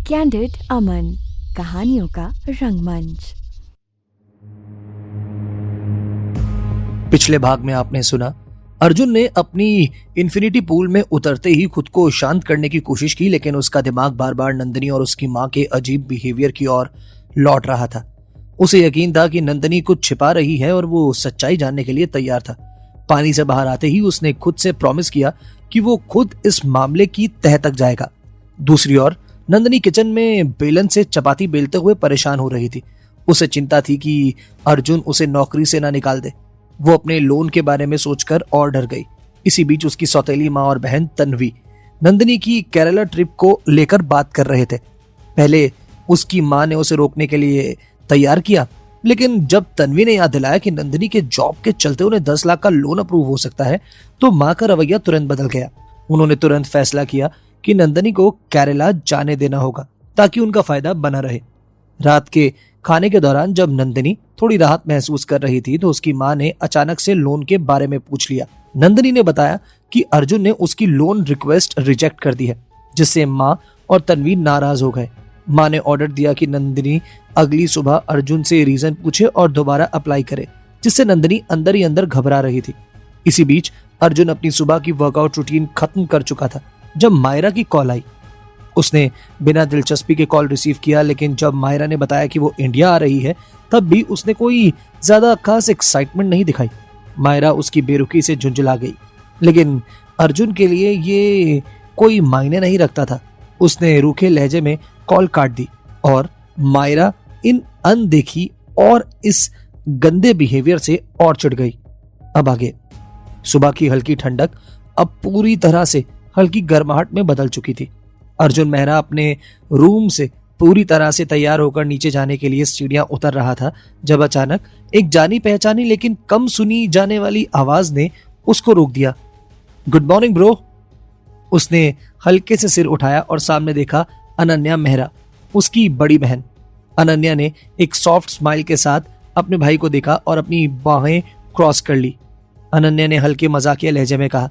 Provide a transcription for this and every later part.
Candid अमन, कहानियों का रंगमंच। पिछले भाग में आपने सुना अर्जुन ने अपनी इन्फिनिटी पूल में उतरते ही खुद को शांत करने की कोशिश की, लेकिन उसका दिमाग बार बार नंदिनी और उसकी मां के अजीब बिहेवियर की ओर लौट रहा था। उसे यकीन था कि नंदिनी कुछ छिपा रही है और वो सच्चाई जानने के लिए तैयार था। पानी से बाहर आते ही उसने खुद से प्रॉमिस किया कि वो खुद इस मामले की तह तक जाएगा। दूसरी ओर नंदिनी किचन में बेलन से चपाती बेलते हुए परेशान हो रही थी। उसे चिंता थी कि अर्जुन उसे नौकरी से ना निकाल दे। वो अपने लोन के बारे में सोचकर और डर गई। इसी बीच उसकी सौतेली माँ और बहन तन्वी नंदिनी की केरला ट्रिप को लेकर बात कर रहे थे। पहले उसकी माँ ने उसे रोकने के लिए तैयार किया, लेकिन जब तन्वी ने याद दिलाया कि नंदिनी के जॉब के चलते उन्हें 10 लाख का लोन अप्रूव हो सकता है, तो माँ का रवैया तुरंत बदल गया। उन्होंने तुरंत फैसला किया कि नंदिनी को केरला जाने देना होगा ताकि उनका फायदा बना रहे। रात के खाने के दौरान जब नंदिनी थोड़ी राहत महसूस कर रही थी, तो उसकी माँ ने अचानक से लोन के बारे में पूछ लिया। नंदिनी ने बताया कि अर्जुन ने उसकी लोन रिक्वेस्ट रिजेक्ट कर दी है, जिससे माँ और तन्वी नाराज हो गए। माँ ने ऑर्डर दिया कि नंदिनी अगली सुबह अर्जुन से रीजन पूछे और दोबारा अप्लाई करे, जिससे नंदिनी अंदर ही अंदर घबरा रही थी। इसी बीच अर्जुन अपनी सुबह की वर्कआउट रूटीन खत्म कर चुका था जब मायरा की कॉल आई। उसने बिना दिलचस्पी के कॉल रिसीव किया, लेकिन जब मायरा ने बताया कि वो इंडिया आ रही है, तब भी उसने कोई ज्यादा खास एक्साइटमेंट नहीं दिखाई। मायरा उसकी बेरुखी से झुंझला गई, लेकिन अर्जुन के लिए ये कोई मायने नहीं रखता था। उसने रूखे लहजे में कॉल काट दी और मायरा इन अनदेखी और इस गंदे बिहेवियर से और चिढ़ गई। अब आगे सुबह की हल्की ठंडक अब पूरी तरह से हल्की गर्माहट में बदल चुकी थी। अर्जुन मेहरा अपने रूम से पूरी तरह से तैयार होकर नीचे जाने के लिए सीढ़ियां उतर रहा था, जब अचानक एक जानी पहचानी लेकिन कम सुनी जाने वाली आवाज ने उसको रोक दिया। Good morning bro. उसने हल्के से सिर उठाया और सामने देखा अनन्या मेहरा, उसकी बड़ी बहन। अनन्या ने एक सॉफ्ट स्माइल के साथ अपने भाई को देखा और अपनी बाहें क्रॉस कर ली। अनन्या ने हल्के मजाकिया लहजे में कहा,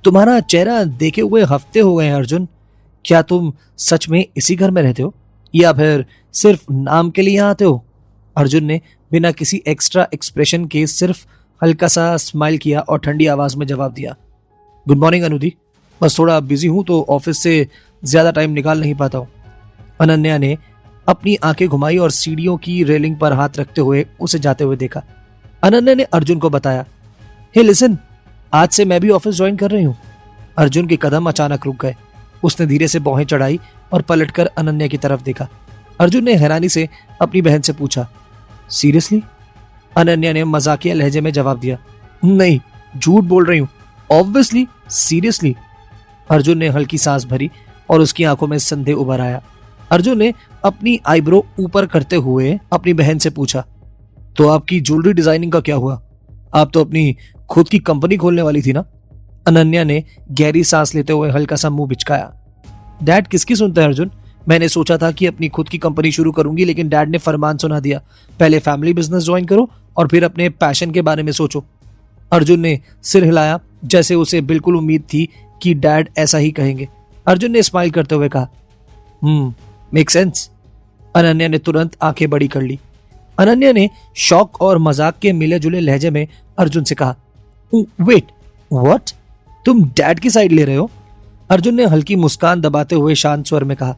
तुम्हारा चेहरा देखे हुए हफ्ते हो गए हैं अर्जुन। क्या तुम सच में इसी घर में रहते हो या फिर सिर्फ नाम के लिए यहाँ आते हो? अर्जुन ने बिना किसी एक्स्ट्रा एक्सप्रेशन के सिर्फ हल्का सा स्माइल किया और ठंडी आवाज में जवाब दिया, गुड मॉर्निंग अनुदी, बस थोड़ा बिजी हूं तो ऑफिस से ज्यादा टाइम निकाल नहीं पाता हूँ। अनन्या ने अपनी आंखें घुमाई और सीढ़ियों की रेलिंग पर हाथ रखते हुए उसे जाते हुए देखा। अनन्या ने अर्जुन को बताया, हे लिसन, आज से मैं भी ऑफिस ज्वाइन कर रही हूँ। अर्जुन के कदम अचानक रुक गए। उसने धीरे से भौहें चढ़ाई और पलटकर अनन्या की तरफ देखा। अर्जुन ने हैरानी से अपनी बहन से पूछा, सीरियसली? अनन्या ने मजाकिया लहजे में जवाब दिया, नहीं, झूठ बोल रही हूँ, ऑब्वियसली सीरियसली। अर्जुन ने हल्की सांस भरी और उसकी आंखों में संदेह उभर आया। अर्जुन ने अपनी आईब्रो ऊपर करते हुए अपनी बहन से पूछा, तो आपकी ज्वेलरी डिजाइनिंग का क्या हुआ? आप तो अपनी खुद की कंपनी खोलने वाली थी ना? अनन्या ने गहरी सांस लेते हुए हल्का सा मुंह बिचकाया। डैड किसकी सुनता है अर्जुन? मैंने सोचा था कि अपनी खुद की कंपनी शुरू करूंगी, लेकिन डैड ने फरमान सुना दिया, पहले फैमिली बिजनेस ज्वाइन करो और फिर अपने पैशन के बारे में सोचो। अर्जुन ने सिर हिलाया, जैसे उसे बिल्कुल उम्मीद थी कि डैड ऐसा ही कहेंगे। अर्जुन ने स्माइल करते हुए कहा, मेक सेंस। अनन्या ने तुरंत आंखें बड़ी कर ली। अनन्या ने शौक और मजाक के मिले जुले लहजे में अर्जुन से कहा, वेट, व्हाट? तुम डैड की साइड ले रहे हो? अर्जुन ने हल्की मुस्कान दबाते हुए शांत स्वर में कहा,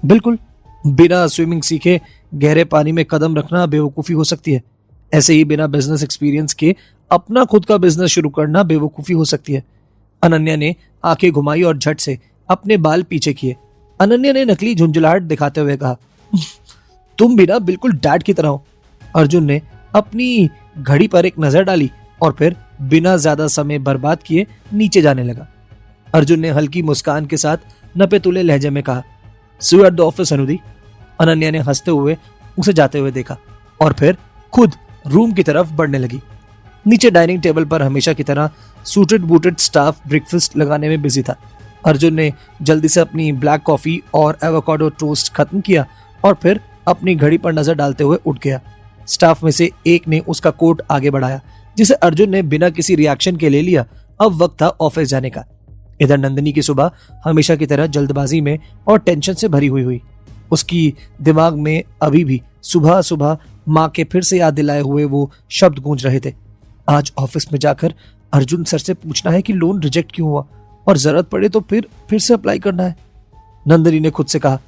बिल्कुल, बिना स्विमिंग सीखे गहरे पानी में कदम रखना बेवकूफी हो सकती है, ऐसे ही बिना बिजनेस एक्सपीरियंस के अपना खुद का बिजनेस शुरू करना बेवकूफी हो सकती है। अनन्या ने आंखें घुमाई और झट से अपने बाल पीछे किए। अनन्या ने नकली झुंझलाहट दिखाते हुए कहा, तुम भी ना बिल्कुल डैड की तरह हो। अर्जुन ने अपनी घड़ी पर एक नजर डाली और फिर बिना ज्यादा समय बर्बाद किए नीचे जाने लगा। अर्जुन ने हल्की मुस्कान के साथ नपे तुले लहजे में कहा, see you at the office Anudi. Ananya ने हंसते हुए उसे जाते हुए देखा और फिर खुद रूम की तरफ बढ़ने लगी। नीचे डाइनिंग टेबल पर हमेशा की तरह सूटेड बूटेड स्टाफ ब्रेकफास्ट लगाने में बिजी था। अर्जुन ने जल्दी से अपनी ब्लैक कॉफी और एवोकाडो टोस्ट खत्म किया और फिर अपनी घड़ी पर नजर डालते हुए उठ गया। स्टाफ में से एक ने उसका कोट आगे बढ़ाया, जिसे अर्जुन ने बिना किसी रिएक्शन के ले लिया। अब वक्त था ऑफिस जाने का। इधर नंदिनी की सुबह हमेशा की तरह जल्दबाजी में और टेंशन से भरी हुई हुई। उसकी दिमाग में अभी भी सुबह सुबह माँ के फिर से याद दिलाए हुए वो शब्द गूंज रहे थे। आज ऑफिस में जाकर अर्जुन सर से पूछना है कि लोन रिजेक्ट क्यों हुआ और जरूरत पड़े तो फिर से अप्लाई करना है। नंदिनी ने खुद से कहा,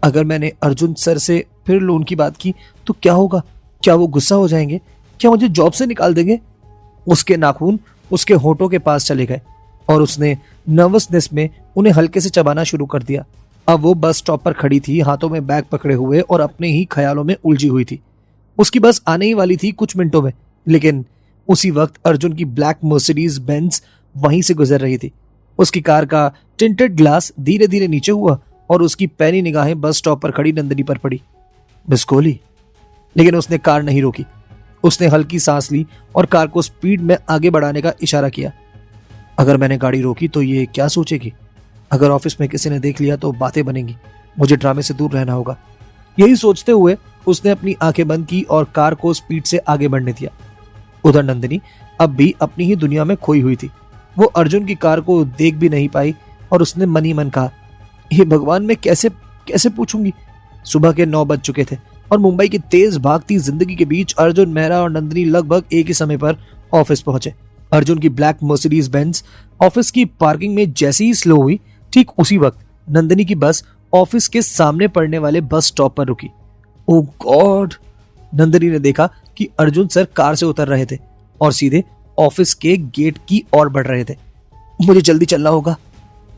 अगर मैंने अर्जुन सर से फिर लोन की बात की तो क्या होगा? क्या वो गुस्सा हो जाएंगे? क्या मुझे जॉब से निकाल देंगे? उसके नाखून उसके होठों के पास चले गए और उसने नर्वसनेस में उन्हें हल्के से चबाना शुरू कर दिया। अब वो बस स्टॉप पर खड़ी थी, हाथों में बैग पकड़े हुए और अपने ही ख्यालों में उलझी हुई थी। उसकी बस आने ही वाली थी कुछ मिनटों में, लेकिन उसी वक्त अर्जुन की ब्लैक मर्सिडीज बेंज वहीं से गुजर रही थी। उसकी कार का टिंटेड ग्लास धीरे धीरे नीचे हुआ और उसकी पैनी निगाहें बस स्टॉप पर खड़ी नंदिनी पर पड़ी। मिस कोहली। लेकिन उसने कार नहीं रोकी। उसने हल्की सांस ली और कार को स्पीड में आगे बढ़ाने का इशारा किया। अगर मैंने गाड़ी रोकी तो ये क्या सोचेगी? अगर ऑफिस में किसी ने देख लिया तो बातें बनेंगी। मुझे ड्रामे से दूर रहना होगा। यही सोचते हुए उसने अपनी आंखें बंद की और कार को स्पीड से आगे बढ़ने दिया। उधर नंदिनी अब भी अपनी ही दुनिया में खोई हुई थी। वो अर्जुन की कार को देख भी नहीं पाई और उसने मन ही मन कहा, हे भगवान, मैं कैसे कैसे पूछूंगी? सुबह के 9 बज चुके थे और मुंबई की तेज भागती जिंदगी के बीच अर्जुन मेहरा और नंदिनी लगभग एक ही समय पर ऑफिस पहुंचे। अर्जुन की ब्लैक मर्सिडीज बेंज ऑफिस की पार्किंग में जैसे ही स्लो हुई, ठीक उसी वक्त नंदिनी की बस ऑफिस के सामने पड़ने वाले बस स्टॉप पर रुकी। ओ गॉड! नंदिनी ने देखा कि अर्जुन सर कार से उतर रहे थे और सीधे ऑफिस के गेट की ओर बढ़ रहे थे। मुझे जल्दी चलना होगा।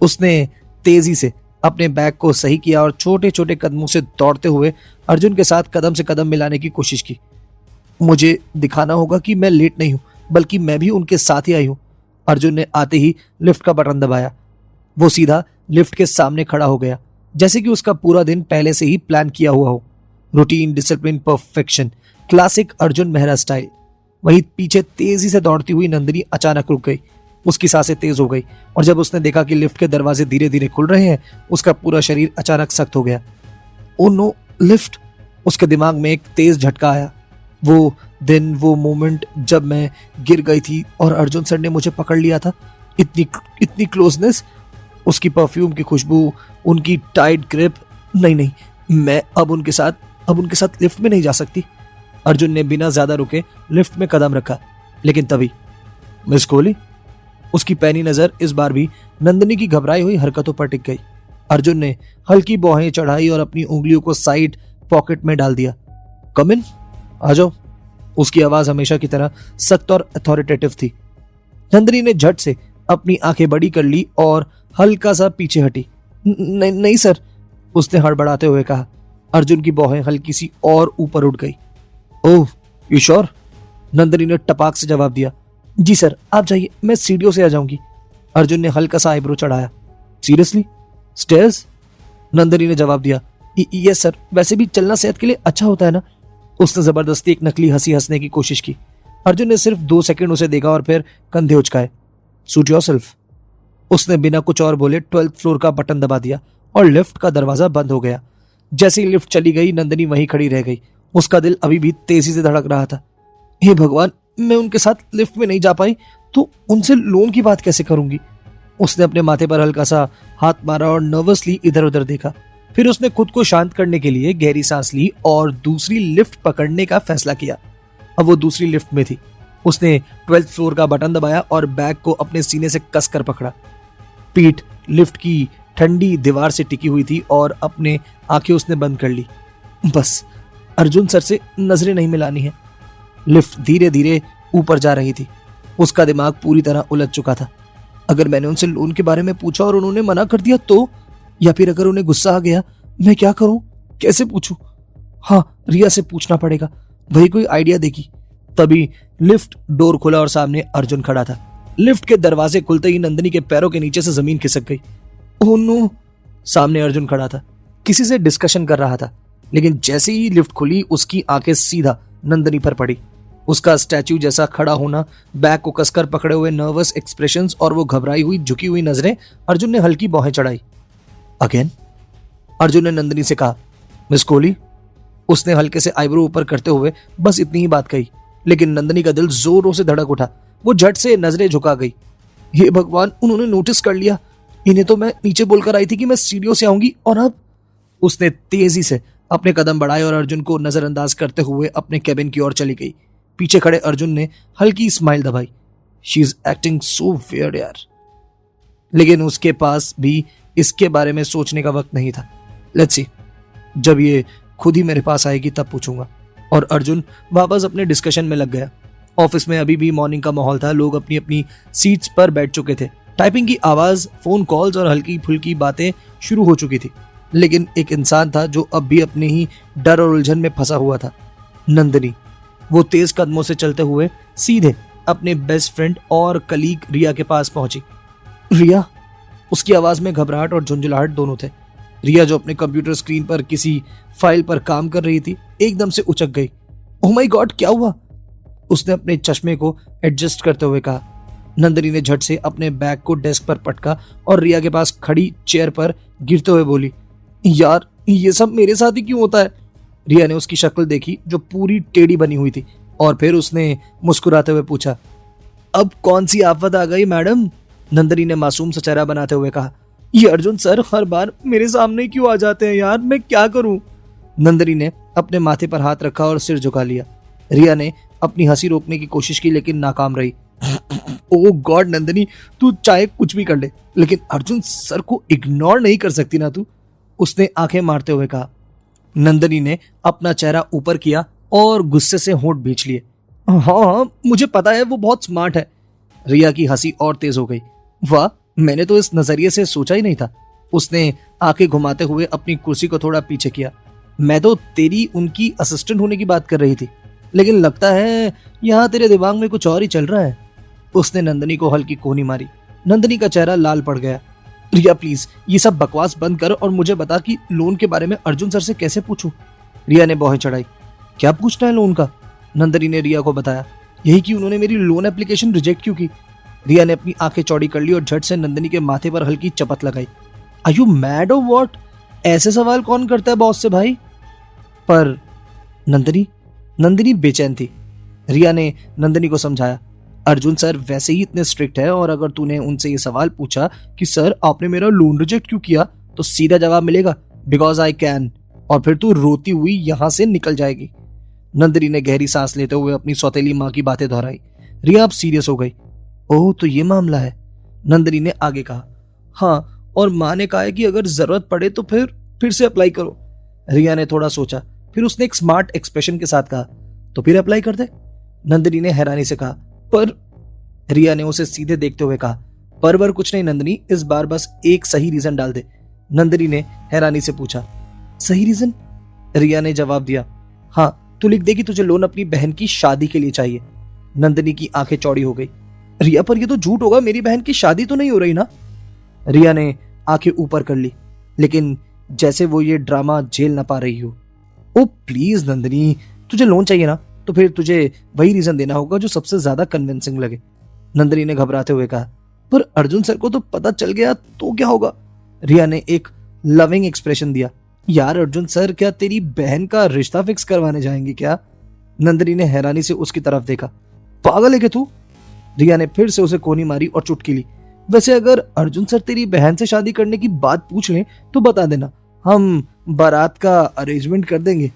उसने तेजी से अपने बैग को सही किया और छोटे छोटे कदमों से दौड़ते हुए अर्जुन के साथ कदम से कदम मिलाने की कोशिश की। मुझे दिखाना होगा कि मैं लेट नहीं हूं, बल्कि मैं भी उनके साथ ही आई हूं। अर्जुन ने आते ही लिफ्ट का बटन दबाया। वो सीधा लिफ्ट के सामने खड़ा हो गया, जैसे कि उसका पूरा दिन पहले से ही प्लान किया हुआ हो। Routine, discipline, perfection, classic Arjun Mehra style. वहीं पीछे तेजी से दौड़ती हुई नंदिनी अचानक रुक गई। उसकी सांसें तेज हो गई और जब उसने देखा कि लिफ्ट के दरवाजे धीरे धीरे खुल रहे हैं, उसका पूरा शरीर अचानक सख्त हो गया। Oh no, lift! उसके दिमाग में एक तेज झटका आया। वो दिन, वो मोमेंट जब मैं गिर गई थी और अर्जुन सर ने मुझे पकड़ लिया था। इतनी क्लोजनेस, उसकी परफ्यूम की खुशबू, उनकी टाइट ग्रिप। नहीं, मैं अब उनके साथ लिफ्ट में नहीं जा सकती। अर्जुन ने बिना ज्यादा रुके लिफ्ट में कदम रखा, लेकिन तभी मिस कोहली। उसकी पैनी नजर इस बार भी नंदिनी की घबराई हुई हरकतों पर टिक गई। अर्जुन ने हल्की भौहें चढ़ाई और अपनी उंगलियों को साइड पॉकेट में डाल दिया। कम इन, आ जाओ। उसकी आवाज हमेशा की तरह सख्त और अथॉरिटेटिव थी। नंदिनी ने झट से अपनी आंखें बड़ी कर ली और हल्का सा पीछे हटी। नहीं सर, उसने हड़बड़ाते हुए कहा। अर्जुन की भौहें हल्की सी और ऊपर उठ गई। ओह, यू श्योर? नंदिनी ने टपाक से जवाब दिया। जी सर, आप जाइए, मैं सीढ़ियों से आ जाऊंगी। अर्जुन ने हल्का सा आईब्रो चढ़ाया। सीरियसली? स्टेयर्स? नंदिनी ने जवाब दिया। यस सर, वैसे भी चलना सेहत के लिए अच्छा होता है ना। उसने जबरदस्ती एक नकली हंसी हंसने की कोशिश की। अर्जुन ने सिर्फ 2 सेकंड उसे देखा और फिर कंधे उचकाए। Suit yourself. उसने बिना कुछ और बोले 12th फ्लोर का बटन दबा दिया और लिफ्ट का दरवाजा बंद हो गया। जैसे ही लिफ्ट चली गई, नंदिनी वहीं खड़ी रह गई। उसका दिल अभी भी तेजी से धड़क रहा था। हे भगवान, मैं उनके साथ लिफ्ट में नहीं जा पाई तो उनसे लोन की बात कैसे करूंगी? उसने अपने माथे पर हल्का सा हाथ मारा और नर्वसली इधर उधर देखा। फिर उसने खुद को शांत करने के लिए गहरी सांस ली और दूसरी लिफ्ट पकड़ने का फैसला किया। अब वो दूसरी लिफ्ट में थी। उसने 12th फ्लोर का बटन दबाया और बैग को अपने सीने से कसकर पकड़ा। पीठ लिफ्ट की ठंडी दीवार से टिकी हुई थी और अपने आंखें उसने बंद कर ली। बस अर्जुन सर से नजरें नहीं मिलानी है। लिफ्ट धीरे धीरे ऊपर जा रही थी। उसका दिमाग पूरी तरह उलझ चुका था। अगर मैंने उनसे लोन के बारे में पूछा और उन्होंने मना कर दिया तो? या फिर अगर उन्हें गुस्सा आ गया, मैं क्या करूं? कैसे पूछूं? हाँ, रिया से पूछना पड़ेगा, वही कोई आइडिया देगी। तभी लिफ्ट डोर खुला और सामने अर्जुन खड़ा था। लिफ्ट के दरवाजे खुलते ही नंदिनी के पैरों के नीचे से जमीन खिसक गई। Oh no! सामने अर्जुन खड़ा था, किसी से डिस्कशन कर रहा था, लेकिन जैसे ही लिफ्ट खुली उसकी आंखें सीधा नंदिनी पर पड़ी। उसका स्टैच्यू जैसा खड़ा होना, बैग को कसकर पकड़े हुए नर्वस एक्सप्रेशंस और वो घबराई हुई झुकी हुई नजरें। अर्जुन ने हल्की भौहें चढ़ाई। अगेन? अर्जुन ने नंदिनी से कहा। मिस कोहली? उसने हल्के से आईब्रो ऊपर करते हुए बस इतनी ही बात कही, लेकिन नंदिनी का दिल जोरों से धड़क उठा। वो झट से नजरें झुका गई। हे भगवान, उन्होंने नोटिस कर लिया। इन्हें तो मैं नीचे बोलकर आई थी कि मैं सीढ़ियों से आऊंगी और अब उसने तेजी से अपने कदम बढ़ाए और अर्जुन को नजरअंदाज करते हुए अपने कैबिन की ओर चली गई। पीछे खड़े अर्जुन ने हल्की स्माइल दबाई। She is acting so weird यार। लेकिन उसके पास भी इसके बारे में सोचने का वक्त नहीं था। लेट्स सी, जब ये खुद ही मेरे पास आएगी तब पूछूंगा। और अर्जुन वापस अपने डिस्कशन में लग गया। ऑफिस में अभी भी मॉर्निंग का माहौल था। लोग अपनी अपनी सीट्स पर बैठ चुके थे। टाइपिंग की आवाज, फोन कॉल्स और हल्की फुल्की बातें शुरू हो चुकी थी। लेकिन एक इंसान था जो अब भी अपने ही डर और उलझन में फंसा हुआ था, नंदिनी। वो तेज कदमों से चलते हुए सीधे अपने बेस्ट फ्रेंड और कलीग रिया के पास पहुंची। रिया, उसकी आवाज में घबराहट और झुंझुलाहट दोनों थे। रिया जो अपने कंप्यूटर स्क्रीन पर किसी फाइल पर काम कर रही थी, एकदम से उचक गई। ओह माय गॉड, क्या हुआ? उसने अपने चश्मे को एडजस्ट करते हुए कहा। नंदिनी ने झट से अपने बैग को डेस्क पर पटका और रिया के पास खड़ी चेयर पर गिरते हुए बोली, यार ये सब मेरे साथ ही क्यों होता है? रिया ने उसकी शक्ल देखी जो पूरी टेढ़ी बनी हुई थी और फिर उसने मुस्कुराते हुए पूछा, अब कौन सी आफत आ गई मैडम? नंदिनी ने मासूम सा चेहरा बनाते हुए कहा, ये अर्जुन सर हर बार मेरे सामने क्यों आ जाते हैं यार, मैं क्या करूं? नंदिनी ने अपने माथे पर हाथ रखा और सिर झुका लिया। रिया ने अपनी हंसी रोकने की कोशिश की लेकिन नाकाम रही। ओह गॉड नंदिनी, तू चाहे कुछ भी कर ले लेकिन अर्जुन सर को इग्नोर नहीं कर सकती ना तू? उसने आंखें मारते हुए कहा। नंदिनी ने अपना चेहरा ऊपर किया और गुस्से से होंठ भींच लिए। हाँ, मुझे पता है वो बहुत स्मार्ट है। रिया की हंसी और तेज हो गई। वाह, मैंने तो इस नजरिए से सोचा ही नहीं था। उसने आंखें घुमाते हुए अपनी कुर्सी को थोड़ा पीछे किया। मैं तो तेरी उनकी असिस्टेंट होने की बात कर रही थी, लेकिन लगता है यहाँ तेरे दिमाग में कुछ और ही चल रहा है। उसने नंदिनी को हल्की कोहनी मारी। नंदिनी का चेहरा लाल पड़ गया। रिया प्लीज ये सब बकवास बंद कर और मुझे बता कि लोन के बारे में अर्जुन सर से कैसे पूछूं? रिया ने बाहें चढ़ाई। क्या पूछना है लोन का? नंदिनी ने रिया को बताया। यही कि उन्होंने मेरी लोन एप्लीकेशन रिजेक्ट क्यों की? रिया ने अपनी आंखें चौड़ी कर ली और झट से नंदिनी के माथे पर हल्की चपत लगाई। आर यू मैड और व्हाट? ऐसे सवाल कौन करता है बॉस से भाई? पर नंदिनी बेचैन थी। रिया ने नंदिनी को समझाया, अर्जुन सर वैसे ही इतने स्ट्रिक्ट है और अगर तूने उनसे ये सवाल पूछा कि सर आपने मेरा लोन रिजेक्ट क्यों किया, तो सीधा जवाब मिलेगा बिकॉज आई कैन, और फिर तू रोती हुई यहां से निकल जाएगी। नंदिनी ने गहरी सांस लेते हुए अपनी सौतेली माँ की बातें दोहराई। रिया अब सीरियस हो गई। ओह तो ये मामला है, नंदिनी ने आगे कहा। हाँ, और माँ ने कहा है कि अगर जरूरत पड़े तो फिर से अप्लाई करो। रिया ने थोड़ा सोचा, फिर उसने एक स्मार्ट एक्सप्रेशन के साथ कहा, तो फिर अप्लाई कर दे। नंदिनी ने हैरानी से कहा, पर? रिया ने उसे सीधे देखते हुए कहा, पर कुछ नहीं नंदिनी, इस बार बस एक सही रीजन डाल दे। नंदिनी ने हैरानी से पूछा, सही रीजन? रिया ने जवाब दिया, हाँ, तू लिख दे कि तुझे लोन अपनी बहन की शादी के लिए चाहिए। नंदिनी की आंखें चौड़ी हो गई। रिया पर ये तो झूठ होगा, मेरी बहन की शादी तो नहीं हो रही ना? रिया ने आंखें ऊपर कर ली, लेकिन जैसे वो ये ड्रामा झेल ना पा रही हो। ओ प्लीज नंदिनी, तुझे लोन चाहिए ना, तो फिर तुझे वही रीजन देना होगा जो सबसे ज्यादा कन्विंसिंग लगे। नंदिनी ने घबराते हुए कहा, पर अर्जुन सर को तो पता चल गया तो क्या होगा? रिया ने एक लविंग एक्सप्रेशन दिया। यार अर्जुन सर क्या तेरी बहन का रिश्ता फिक्स करवाने जाएंगे क्या? नंदिनी ने हैरानी से उसकी तरफ देखा। पागल है क्या तू? रिया ने फिर से उसे कोनी मारी और चुटकी ली। वैसे अगर अर्जुन सर तेरी बहन से शादी करने की बात पूछ लें तो बता देना, हम बारात का अरेंजमेंट कर देंगे।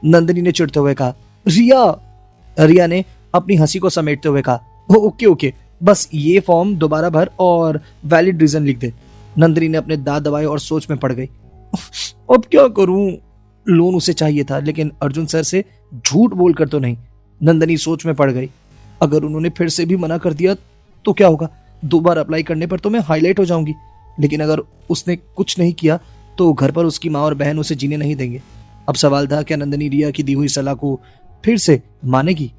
नंदिनी ने चिढ़ते हुए कहा। रिया ने अपनी हंसी को समेटते हुए कहा, ओके, बस ये फॉर्म दोबारा भर और वैलिड रीजन लिख दे। नंदिनी ने अपने दांत दबाए और सोच में पड़ गई। अब क्या करूं? लोन उसे चाहिए था लेकिन अर्जुन सर से झूठ बोलकर तो नहीं। नंदिनी सोच में पड़ गई। अगर उन्होंने फिर से भी मना कर दिया तो क्या होगा? 2 बार अप्लाई करने पर तो मैं हाईलाइट हो जाऊंगी। लेकिन अगर उसने कुछ नहीं किया तो घर पर उसकी माँ और बहन उसे जीने नहीं देंगे। अब सवाल था, क्या नंदिनी रिया की दी हुई सलाह को फिर से मानेगी?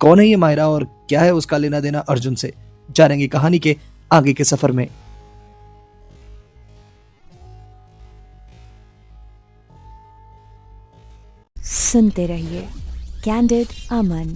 कौन है ये मायरा और क्या है उसका लेना देना अर्जुन से? जानेंगे कहानी के आगे के सफर में। सुनते रहिए कैंडिड अमन।